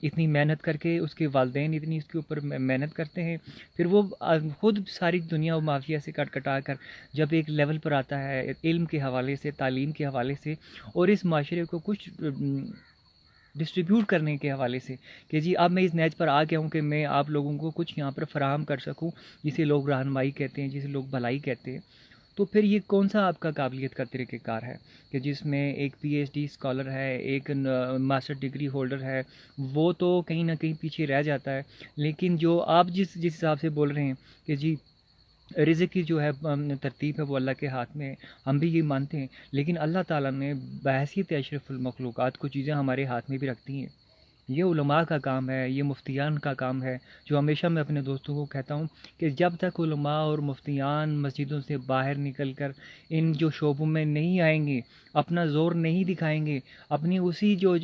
اتنی محنت کر کے اس کے والدین اتنی اس کے اوپر محنت کرتے ہیں، پھر وہ خود ساری دنیا و مافیا سے کٹ کٹا کر جب ایک لیول پر آتا ہے علم کے حوالے سے، تعلیم کے حوالے سے، اور اس معاشرے کو کچھ ڈسٹریبیوٹ کرنے کے حوالے سے کہ جی اب میں اس نیچ پر آ گیا ہوں کہ میں آپ لوگوں کو کچھ یہاں پر فراہم کر سکوں، جسے لوگ رہنمائی کہتے ہیں، جسے لوگ بھلائی کہتے ہیں، تو پھر یہ کون سا آپ کا قابلیت کا طریقہ کار ہے کہ جس میں ایک پی ایچ ڈی اسکالر ہے، ایک ماسٹر ڈگری ہولڈر ہے، وہ تو کہیں نہ کہیں پیچھے رہ جاتا ہے، لیکن جو آپ جس حساب سے بول رہے ہیں کہ جی رزق کی جو ہے ترتیب ہے وہ اللہ کے ہاتھ میں ہے، ہم بھی یہ مانتے ہیں، لیکن اللہ تعالیٰ نے بحیثیت اشرف المخلوقات کو چیزیں ہمارے ہاتھ میں بھی رکھتی ہیں۔ یہ علماء کا کام ہے، یہ مفتیان کا کام ہے، جو ہمیشہ میں اپنے دوستوں کو کہتا ہوں کہ جب تک علماء اور مفتیان مسجدوں سے باہر نکل کر ان جو شعبوں میں نہیں آئیں گے، اپنا زور نہیں دکھائیں گے، اپنی اسی جو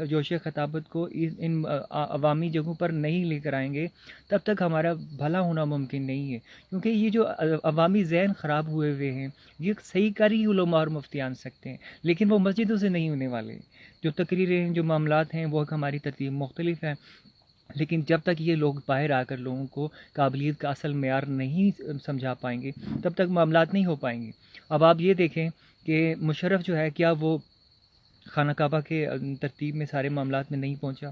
جوش خطابت کو ان عوامی جگہوں پر نہیں لے کر آئیں گے، تب تک ہمارا بھلا ہونا ممکن نہیں ہے، کیونکہ یہ جو عوامی ذہن خراب ہوئے ہوئے ہیں، یہ صحیح کر ہی علماء اور مفتیان سکتے ہیں، لیکن وہ مسجدوں سے نہیں ہونے والے۔ جو تقریریں ہیں، جو معاملات ہیں، وہ ہماری ترتیب مختلف ہیں، لیکن جب تک یہ لوگ باہر آ کر لوگوں کو قابلیت کا اصل معیار نہیں سمجھا پائیں گے، تب تک معاملات نہیں ہو پائیں گے۔ اب آپ یہ دیکھیں کہ مشرف جو ہے، کیا وہ خانہ کعبہ کے ترتیب میں سارے معاملات میں نہیں پہنچا؟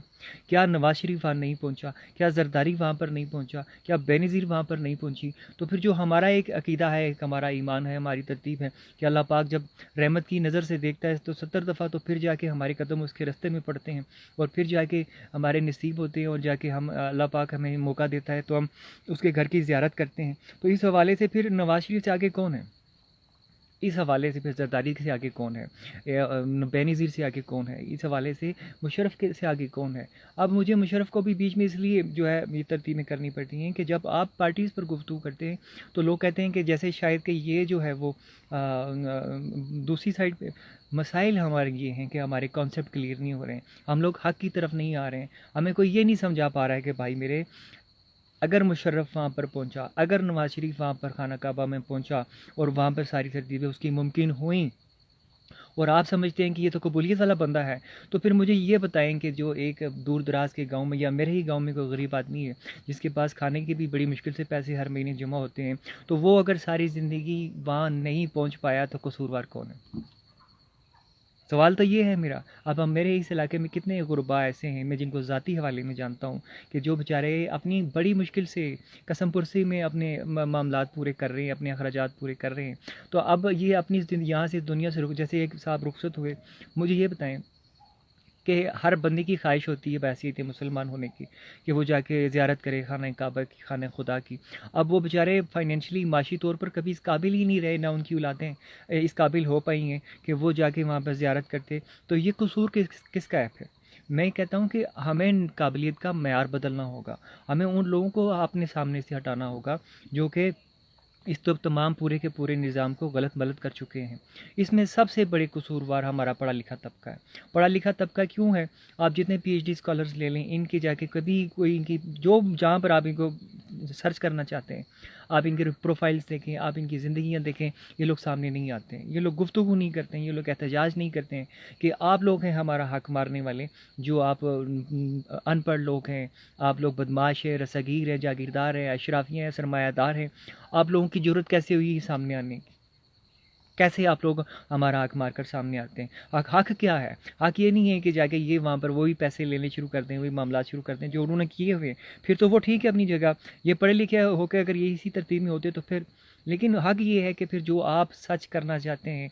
کیا نواز شریف وہاں نہیں پہنچا؟ کیا زرداری وہاں پر نہیں پہنچا؟ کیا بے نظیر وہاں پر نہیں پہنچی؟ تو پھر جو ہمارا ایک عقیدہ ہے، ایک ہمارا ایمان ہے، ہماری ترتیب ہے کہ اللہ پاک جب رحمت کی نظر سے دیکھتا ہے تو 70 دفعہ تو پھر جا کے ہمارے قدم اس کے رستے میں پڑتے ہیں، اور پھر جا کے ہمارے نصیب ہوتے ہیں، اور جا کے ہم اللہ پاک ہمیں موقع دیتا ہے تو ہم اس کے گھر کی زیارت کرتے ہیں۔ تو اس حوالے سے پھر نواز شریف سے آگے کون ہے؟ اس حوالے سے پھر زرداری سے آگے کون ہے؟ بے نظیر سے آگے کون ہے؟ اس حوالے سے مشرف سے آگے کون ہے؟ اب مجھے مشرف کو بھی بیچ میں اس لیے جو ہے یہ ترتیبیں کرنی پڑتی ہیں کہ جب آپ پارٹیز پر گفتگو کرتے ہیں تو لوگ کہتے ہیں کہ جیسے شاید کہ یہ جو ہے وہ دوسری سائڈ پہ مسائل ہمارے یہ ہیں کہ ہمارے کانسیپٹ کلیئر نہیں ہو رہے ہیں، ہم لوگ حق کی طرف نہیں آ رہے ہیں، ہمیں کوئی یہ نہیں سمجھا پا رہا ہے کہ بھائی میرے، اگر مشرف وہاں پر پہنچا، اگر نواز شریف وہاں پر خانہ کعبہ میں پہنچا اور وہاں پر ساری ترتیبیں اس کی ممکن ہوئیں، اور آپ سمجھتے ہیں کہ یہ تو قبولیت والا بندہ ہے، تو پھر مجھے یہ بتائیں کہ جو ایک دور دراز کے گاؤں میں یا میرے ہی گاؤں میں کوئی غریب آدمی ہے جس کے پاس کھانے کی بھی بڑی مشکل سے پیسے ہر مہینے جمع ہوتے ہیں، تو وہ اگر ساری زندگی وہاں نہیں پہنچ پایا تو قصوروار کون ہے؟ سوال تو یہ ہے میرا۔ اب ہم میرے اس علاقے میں کتنے غربا ایسے ہیں، میں جن کو ذاتی حوالے میں جانتا ہوں، کہ جو بیچارے اپنی بڑی مشکل سے قسم پرسی میں اپنے معاملات پورے کر رہے ہیں، اپنے اخراجات پورے کر رہے ہیں، تو اب یہ اپنی یہاں سے دنیا سے جیسے ایک صاحب رخصت ہوئے، مجھے یہ بتائیں کہ ہر بندے کی خواہش ہوتی ہے بحیثیت مسلمان ہونے کی کہ وہ جا کے زیارت کرے خانہ کعبہ کی، خانہ خدا کی۔ اب وہ بیچارے فائنینشلی معاشی طور پر کبھی اس قابل ہی نہیں رہے، نہ ان کی اولادیں اس قابل ہو پائی ہیں کہ وہ جا کے وہاں پر زیارت کرتے، تو یہ قصور کس کا ہے پھر؟ میں کہتا ہوں کہ ہمیں قابلیت کا معیار بدلنا ہوگا، ہمیں ان لوگوں کو اپنے سامنے سے ہٹانا ہوگا جو کہ اس تو تمام پورے کے پورے نظام کو غلط ملت کر چکے ہیں۔ اس میں سب سے بڑے قصوروار ہمارا پڑھا لکھا طبقہ ہے۔ پڑھا لکھا طبقہ کیوں ہے؟ آپ جتنے پی ایچ ڈی اسکالرز لے لیں، ان کی جا کے کبھی کوئی ان کی جو جہاں پر آپ ان کو سرچ کرنا چاہتے ہیں، آپ ان کے پروفائلز دیکھیں، آپ ان کی زندگیاں دیکھیں، یہ لوگ سامنے نہیں آتے ہیں، یہ لوگ گفتگو نہیں کرتے ہیں، یہ لوگ احتجاج نہیں کرتے ہیں کہ آپ لوگ ہیں ہمارا حق مارنے والے، جو آپ ان پڑھ لوگ ہیں، آپ لوگ بدماش ہیں، رساگیر ہیں، جاگیردار ہیں، اشرافی ہیں، سرمایہ دار ہیں، آپ لوگوں کی جرت کیسے ہوئی سامنے آنے کی؟ کیسے آپ لوگ ہمارا حق مار کر سامنے آتے ہیں؟ حق کیا ہے؟ حق یہ نہیں ہے کہ جا کے یہ وہاں پر وہی پیسے لینے شروع کر دیں، وہی معاملات شروع کر دیں جو انہوں نے کیے ہوئے ہیں، پھر تو وہ ٹھیک ہے اپنی جگہ، یہ پڑھے لکھے ہو کے اگر یہ اسی ترتیب میں ہوتے تو پھر، لیکن حق یہ ہے کہ پھر جو آپ سچ کرنا چاہتے ہیں،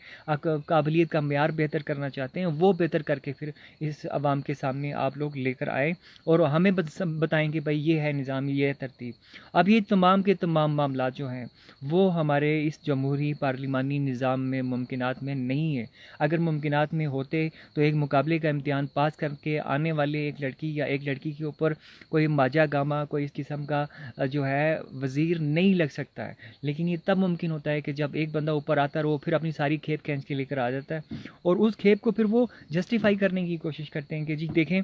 قابلیت کا معیار بہتر کرنا چاہتے ہیں، وہ بہتر کر کے پھر اس عوام کے سامنے آپ لوگ لے کر آئیں اور ہمیں بتائیں کہ بھائی یہ ہے نظام، یہ ہے ترتیب۔ اب یہ تمام کے تمام معاملات جو ہیں وہ ہمارے اس جمہوری پارلیمانی نظام میں ممکنات میں نہیں ہے۔ اگر ممکنات میں ہوتے تو ایک مقابلے کا امتحان پاس کر کے آنے والے ایک لڑکی یا ایک لڑکی کے اوپر کوئی ماجا گاما، کوئی اس قسم کا جو ہے وزیر نہیں لگ سکتا ہے، لیکن یہ تب ممکن ہوتا ہے کہ جب ایک بندہ اوپر آتا ہے اور وہ پھر اپنی ساری کھیپ کھینچ کے لے کر آ جاتا ہے، اور اس کھیپ کو پھر وہ جسٹیفائی کرنے کی کوشش کرتے ہیں کہ جی دیکھیں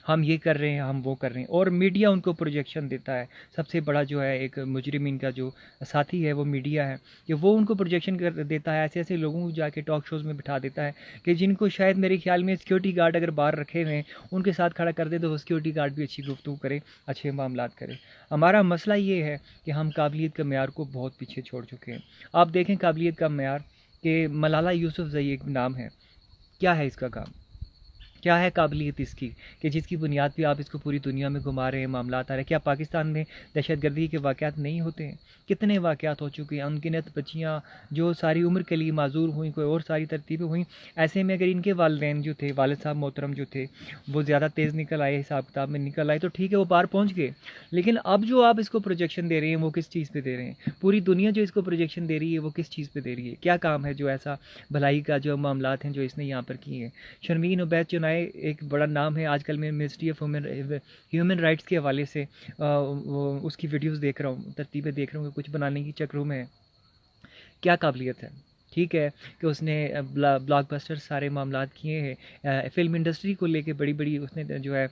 ہم یہ کر رہے ہیں، ہم وہ کر رہے ہیں، اور میڈیا ان کو پروجیکشن دیتا ہے. سب سے بڑا جو ہے ایک مجرمین کا جو ساتھی ہے وہ میڈیا ہے، کہ وہ ان کو پروجیکشن کر دیتا ہے، ایسے ایسے لوگوں کو جا کے ٹاک شوز میں بٹھا دیتا ہے کہ جن کو شاید میرے خیال میں سیکیورٹی گارڈ اگر باہر رکھے ہوئے ہیں ان کے ساتھ کھڑا کر دے تو وہ سیکیورٹی گارڈ بھی اچھی گفتگو کرے، اچھے معاملات کرے. ہمارا مسئلہ یہ ہے کہ ہم قابلیت کا معیار کو بہت پیچھے چھوڑ چکے ہیں. آپ دیکھیں قابلیت کا معیار کہ ملالہ یوسفزئی ایک نام ہے، کیا ہے اس کا کام؟ کیا ہے قابلیت اس کی کہ جس کی بنیاد پہ آپ اس کو پوری دنیا میں گھما رہے ہیں، معاملات آ رہے ہیں؟ کیا پاکستان میں دہشت گردی کے واقعات نہیں ہوتے ہیں؟ کتنے واقعات ہو چکے ہیں، انگنت بچیاں جو ساری عمر کے لیے معذور ہوئیں، کوئی اور ساری ترتیبیں ہوئیں. ایسے میں اگر ان کے والدین جو تھے، والد صاحب محترم جو تھے، وہ زیادہ تیز نکل آئے، حساب کتاب میں نکل آئے تو ٹھیک ہے، وہ پار پہنچ گئے. لیکن اب جو آپ اس کو پروجیکشن دے رہے ہیں وہ کس چیز پہ دے رہے ہیں؟ پوری دنیا جو اس کو پروجیکشن دے رہی ہے وہ کس چیز پہ دے رہی ہے؟ کیا کام ہے جو ایسا بھلائی کا جو معاملات ہیں جو اس نے یہاں پر کیے ہیں؟ شرمین عبید چنائے ایک بڑا نام ہے آج کل. میں منسٹری آف ہیومن رائٹس کے حوالے سے اس کی ویڈیوز دیکھ رہا ہوں، ترتیبیں دیکھ رہا ہوں کہ کچھ بنانے کی چکروں میں ہے. کیا قابلیت ہے؟ ٹھیک ہے کہ اس نے بلاک بسٹر سارے معاملات کیے ہیں، فلم انڈسٹری کو لے کے بڑی بڑی اس نے جو ہے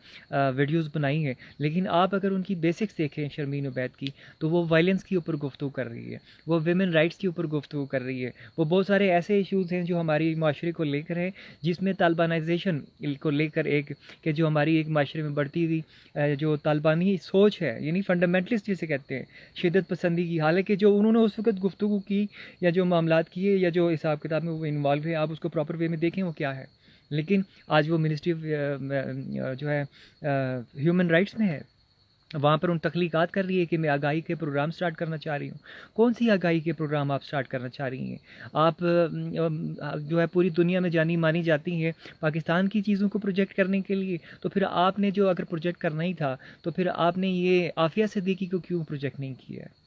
ویڈیوز بنائی ہیں، لیکن آپ اگر ان کی بیسکس دیکھیں شرمین عبید کی تو وہ وائلنس کے اوپر گفتگو کر رہی ہے، وہ ویمن رائٹس کے اوپر گفتگو کر رہی ہے، وہ بہت سارے ایسے ایشوز ہیں جو ہماری معاشرے کو لے کر ہے، جس میں طالبانائزیشن کو لے کر ایک کہ جو ہماری ایک معاشرے میں بڑھتی ہوئی جو طالبانی سوچ ہے، یعنی فنڈامنٹلسٹ جسے کہتے ہیں، شدت پسندی کی. حالانکہ جو انہوں نے اس وقت گفتگو کی یا جو معاملات کیے یا جو حساب کتاب میں وہ انوالو ہے، آپ اس کو پراپر وے میں دیکھیں وہ کیا ہے. لیکن آج وہ منسٹری آف جو ہے ہیومن رائٹس میں ہے، وہاں پر ان تخلیقات کر رہی ہے کہ میں آگاہی کے پروگرام سٹارٹ کرنا چاہ رہی ہوں. کون سی آگاہی کے پروگرام آپ سٹارٹ کرنا چاہ رہی ہیں؟ آپ جو ہے پوری دنیا میں جانی مانی جاتی ہیں پاکستان کی چیزوں کو پروجیکٹ کرنے کے لیے، تو پھر آپ نے جو اگر پروجیکٹ کرنا ہی تھا تو پھر آپ نے یہ عافیہ صدیقی کو کیوں پروجیکٹ نہیں کیا ہے؟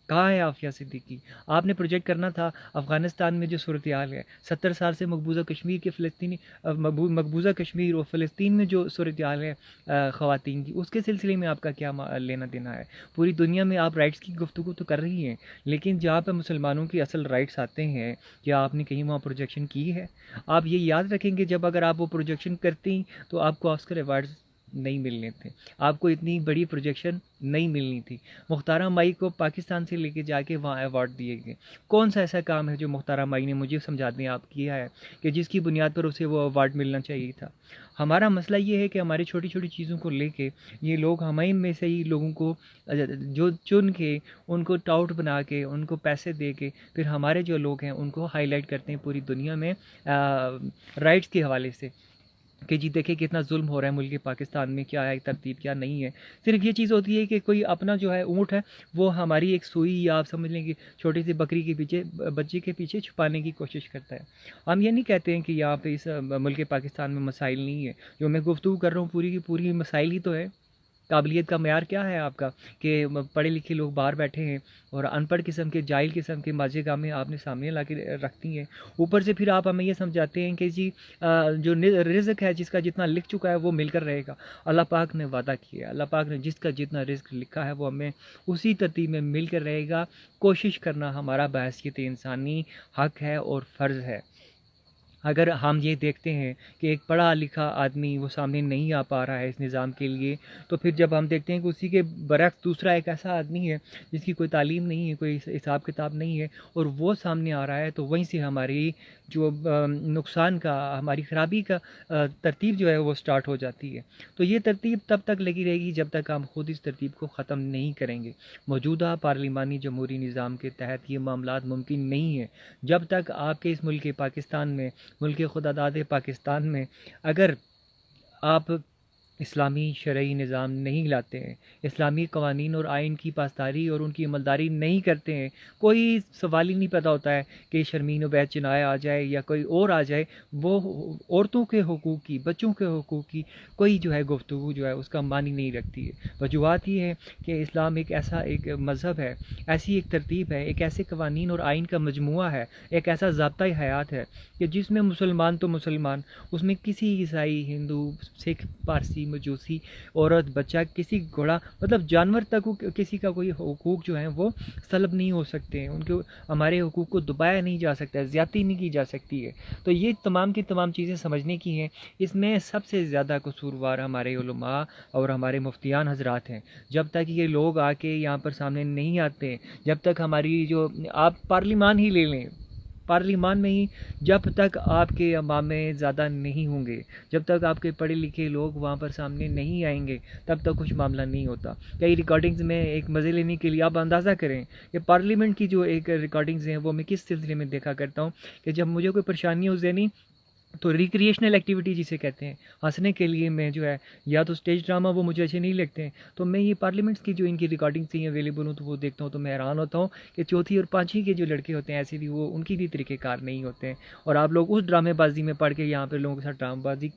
کہاں ہے عافیہ صدیقی؟ آپ نے پروجیکٹ کرنا تھا افغانستان میں جو صورتحال ہے، 70 سال سے مقبوضہ کشمیر کے فلسطینی مقبوضہ کشمیر اور فلسطین میں جو صورتحال ہے خواتین کی، اس کے سلسلے میں آپ کا کیا لینا دینا ہے؟ پوری دنیا میں آپ رائٹس کی گفتگو تو کر رہی ہیں، لیکن جہاں پہ مسلمانوں کی اصل رائٹس آتے ہیں کیا آپ نے کہیں وہاں پروجیکشن کی ہے؟ آپ یہ یاد رکھیں کہ جب اگر آپ وہ پروجیکشن کرتی تو آپ کو آسکر ایوارڈز نہیں ملنے تھے، آپ کو اتنی بڑی پروجیکشن نہیں ملنی تھی. مختارہ مائی کو پاکستان سے لے کے جا کے وہاں ایوارڈ دیے گئے. کون سا ایسا کام ہے جو مختارہ مائی نے مجھے سمجھا دیں آپ کیا ہے کہ جس کی بنیاد پر اسے وہ ایوارڈ ملنا چاہیے تھا؟ ہمارا مسئلہ یہ ہے کہ ہماری چھوٹی چھوٹی چیزوں کو لے کے یہ لوگ ہمیں میں سے ہی لوگوں کو جو چن کے ان کو ٹاؤٹ بنا کے ان کو پیسے دے کے پھر ہمارے جو لوگ ہیں ان کو ہائی لائٹ کرتے ہیں پوری دنیا میں رائٹس کے حوالے سے کہ جی دیکھیں کتنا ظلم ہو رہا ہے ملک پاکستان میں، کیا ہے ترتیب کیا نہیں ہے. صرف یہ چیز ہوتی ہے کہ کوئی اپنا جو ہے اونٹ ہے وہ ہماری ایک سوئی یا آپ سمجھ لیں کہ چھوٹی سی بکری کے پیچھے بچے کے پیچھے چھپانے کی کوشش کرتا ہے. ہم یہ نہیں کہتے ہیں کہ یہاں پہ اس ملک پاکستان میں مسائل نہیں ہے، جو میں گفتگو کر رہا ہوں پوری کی پوری مسائل ہی تو ہے. قابلیت کا معیار کیا ہے آپ کا کہ پڑھے لکھے لوگ باہر بیٹھے ہیں اور ان پڑھ قسم کے جاہل قسم کے ماجے گامیں آپ نے سامنے لا کے رکھتی ہیں. اوپر سے پھر آپ ہمیں یہ سمجھاتے ہیں کہ جی جو رزق ہے جس کا جتنا لکھ چکا ہے وہ مل کر رہے گا. اللہ پاک نے وعدہ کیا ہے، اللہ پاک نے جس کا جتنا رزق لکھا ہے وہ ہمیں اسی ترتیب میں مل کر رہے گا. کوشش کرنا ہمارا بحیثیت انسانی حق ہے اور فرض ہے. اگر ہم یہ دیکھتے ہیں کہ ایک پڑھا لکھا آدمی وہ سامنے نہیں آ پا رہا ہے اس نظام کے لیے، تو پھر جب ہم دیکھتے ہیں کہ اسی کے برعکس دوسرا ایک ایسا آدمی ہے جس کی کوئی تعلیم نہیں ہے، کوئی حساب کتاب نہیں ہے، اور وہ سامنے آ رہا ہے، تو وہیں سے ہماری جو نقصان کا، ہماری خرابی کا ترتیب جو ہے وہ سٹارٹ ہو جاتی ہے. تو یہ ترتیب تب تک لگی رہے گی جب تک ہم خود اس ترتیب کو ختم نہیں کریں گے. موجودہ پارلیمانی جمہوری نظام کے تحت یہ معاملات ممکن نہیں ہے جب تک آپ کے اس ملک پاکستان میں، ملک خدا داد پاکستان میں، اگر آپ اسلامی شرعی نظام نہیں لاتے ہیں، اسلامی قوانین اور آئین کی پاسداری اور ان کی عملداری نہیں کرتے ہیں. کوئی سوال ہی نہیں پیدا ہوتا ہے کہ شرمین عبید چنائے آ جائے یا کوئی اور آ جائے، وہ عورتوں کے حقوق کی، بچوں کے حقوق کی کوئی جو ہے گفتگو جو ہے اس کا معنی نہیں رکھتی ہے. وجوہات یہ ہے کہ اسلام ایک ایسا ایک مذہب ہے، ایسی ایک ترتیب ہے، ایک ایسے قوانین اور آئین کا مجموعہ ہے، ایک ایسا ضابطۂ حیات ہے کہ جس میں مسلمان تو مسلمان، اس میں کسی عیسائی، ہندو، سکھ، پارسی بوڑھی مجوسی عورت بچہ کسی گھوڑا مطلب جانور تک کسی کا کوئی حقوق جو ہیں وہ سلب نہیں ہو سکتے ہیں، ان کے ہمارے حقوق کو دبایا نہیں جا سکتا ہے، زیادتی نہیں کی جا سکتی ہے۔ تو یہ تمام کی تمام چیزیں سمجھنے کی ہیں۔ اس میں سب سے زیادہ قصوروار ہمارے علماء اور ہمارے مفتیان حضرات ہیں۔ جب تک یہ لوگ آ کے یہاں پر سامنے نہیں آتے، جب تک ہماری جو آپ پارلیمان ہی لے لیں، پارلیمان میں ہی جب تک آپ کے امامے زیادہ نہیں ہوں گے، جب تک آپ کے پڑھے لکھے لوگ وہاں پر سامنے نہیں آئیں گے، تب تک کچھ معاملہ نہیں ہوتا۔ کئی ریکارڈنگز میں ایک مزے لینے کے لیے آپ اندازہ کریں کہ پارلیمنٹ کی جو ایک ریکارڈنگز ہیں وہ میں کس سلسلے میں دیکھا کرتا ہوں کہ جب مجھے کوئی پریشانی ہو ذہنی تو ریکریشنل ایکٹیویٹی جسے کہتے ہیں، ہنسنے کے لیے میں جو ہے یا تو اسٹیج ڈرامہ وہ مجھے اچھے نہیں لگتے ہیں، تو میں یہ پارلیمنٹس کی جو ان کی ریکارڈنگ تھی اویلیبل ہوں تو وہ دیکھتا ہوں تو میں حیران ہوتا ہوں کہ چوتھی اور پانچویں کے جو لڑکے ہوتے ہیں ایسے بھی وہ ان کی بھی طریقہ کار نہیں ہوتے ہیں، اور آپ لوگ اس ڈرامے بازی میں پڑھ کے یہاں پہ لوگوں کے ساتھ ڈرامہ بازی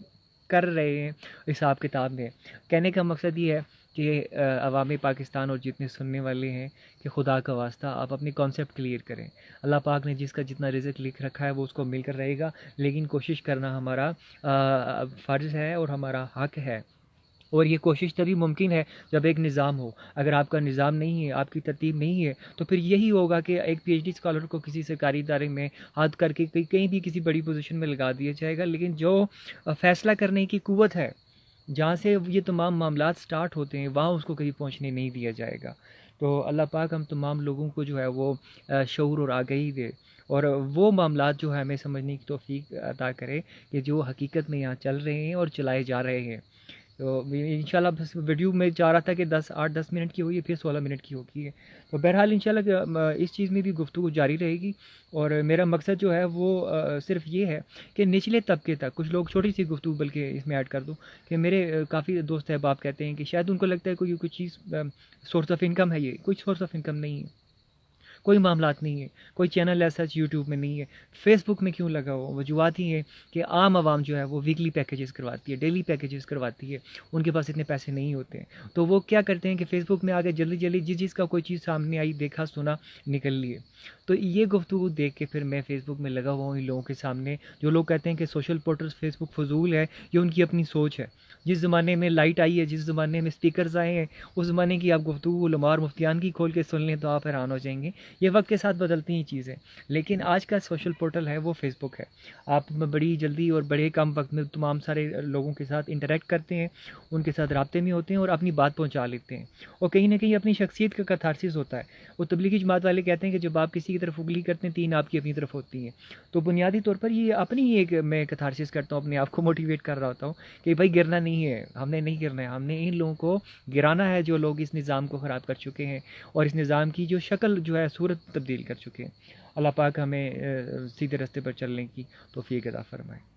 کر رہے ہیں حساب کتاب میں۔ کہنے کا مقصد یہ ہے کہ عوام پاکستان اور جتنے سننے والے ہیں کہ خدا کا واسطہ آپ اپنی کانسیپٹ کلیئر کریں۔ اللہ پاک نے جس کا جتنا رزق لکھ رکھا ہے وہ اس کو مل کر رہے گا، لیکن کوشش کرنا ہمارا فرض ہے اور ہمارا حق ہے، اور یہ کوشش تبھی ممکن ہے جب ایک نظام ہو۔ اگر آپ کا نظام نہیں ہے، آپ کی ترتیب نہیں ہے، تو پھر یہی ہوگا کہ ایک پی ایچ ڈی اسکالر کو کسی سرکاری ادارے میں ہاتھ کر کے کہیں بھی کسی بڑی پوزیشن میں لگا دیا جائے گا، لیکن جو فیصلہ کرنے کی قوت ہے، جہاں سے یہ تمام معاملات سٹارٹ ہوتے ہیں، وہاں اس کو کہیں پہنچنے نہیں دیا جائے گا۔ تو اللہ پاک ہم تمام لوگوں کو جو ہے وہ شعور اور آگہی دے، اور وہ معاملات جو ہے ہمیں سمجھنے کی توفیق عطا کرے کہ جو حقیقت میں یہاں چل رہے ہیں اور چلائے جا رہے ہیں۔ تو انشاءاللہ بس ویڈیو میں چاہ رہا تھا کہ 8-10 منٹ کی ہوئی ہے، پھر 16 منٹ کی ہوگی ہے، تو بہرحال انشاءاللہ کہ اس چیز میں بھی گفتگو جاری رہے گی، اور میرا مقصد جو ہے وہ صرف یہ ہے کہ نچلے طبقے تک کچھ لوگ، چھوٹی سی گفتگو بلکہ اس میں ایڈ کر دوں کہ میرے کافی دوست احباب کہتے ہیں کہ شاید ان کو لگتا ہے کوئی چیز سورس آف انکم ہے، یہ کوئی سورس آف انکم نہیں ہے، کوئی معاملات نہیں ہے، کوئی چینل ایسا یوٹیوب میں نہیں ہے، فیس بک میں کیوں لگا ہو؟ وجوہات ہی ہیں کہ عام عوام جو ہے وہ ویکلی پیکیجز کرواتی ہے، ڈیلی پیکیجز کرواتی ہے، ان کے پاس اتنے پیسے نہیں ہوتے ہیں، تو وہ کیا کرتے ہیں کہ فیس بک میں آگے جلدی جلدی جس چیز کا کوئی چیز سامنے آئی، دیکھا سنا، نکل لیے۔ تو یہ گفتگو دیکھ کے پھر میں فیس بک میں لگا ہوا ہوں ان لوگوں کے سامنے، جو لوگ کہتے ہیں کہ سوشل پورٹلز فیس بک فضول ہے، یہ ان کی اپنی سوچ ہے۔ جس زمانے میں لائٹ آئی ہے، جس زمانے میں سپیکرز آئے ہیں، اس زمانے کی آپ گفتگو علماء اور مفتیان کی کھول کے سن لیں تو آپ حیران ہو جائیں گے۔ یہ وقت کے ساتھ بدلتی ہیں چیزیں، لیکن آج کا سوشل پورٹل ہے وہ فیس بک ہے۔ آپ بڑی جلدی اور بڑے کم وقت میں تمام سارے لوگوں کے ساتھ انٹریکٹ کرتے ہیں، ان کے ساتھ رابطے میں ہوتے ہیں اور اپنی بات پہنچا لیتے ہیں، اور کہیں نہ کہیں اپنی شخصیت کا کتھارسس ہوتا ہے۔ وہ تبلیغی جماعت والے کہتے ہیں کہ جب آپ کسی کی طرف انگلی کرتے ہیں 3 آپ کی اپنی طرف ہوتی ہیں، تو بنیادی طور پر یہ اپنی ہی ایک میں کتھارسس کرتا ہوں، اپنے آپ کو موٹیویٹ کر رہا ہوتا ہوں کہ بھائی گرنا نہیں ہے، ہم نے نہیں گرنا ہے، ہم نے ان لوگوں کو گرانا ہے جو لوگ اس نظام کو خراب کر چکے ہیں اور اس نظام کی جو شکل جو ہے صورت تبدیل کر چکے ہیں۔ اللہ پاک ہمیں سیدھے راستے پر چلنے کی توفیق عطا فرمائے۔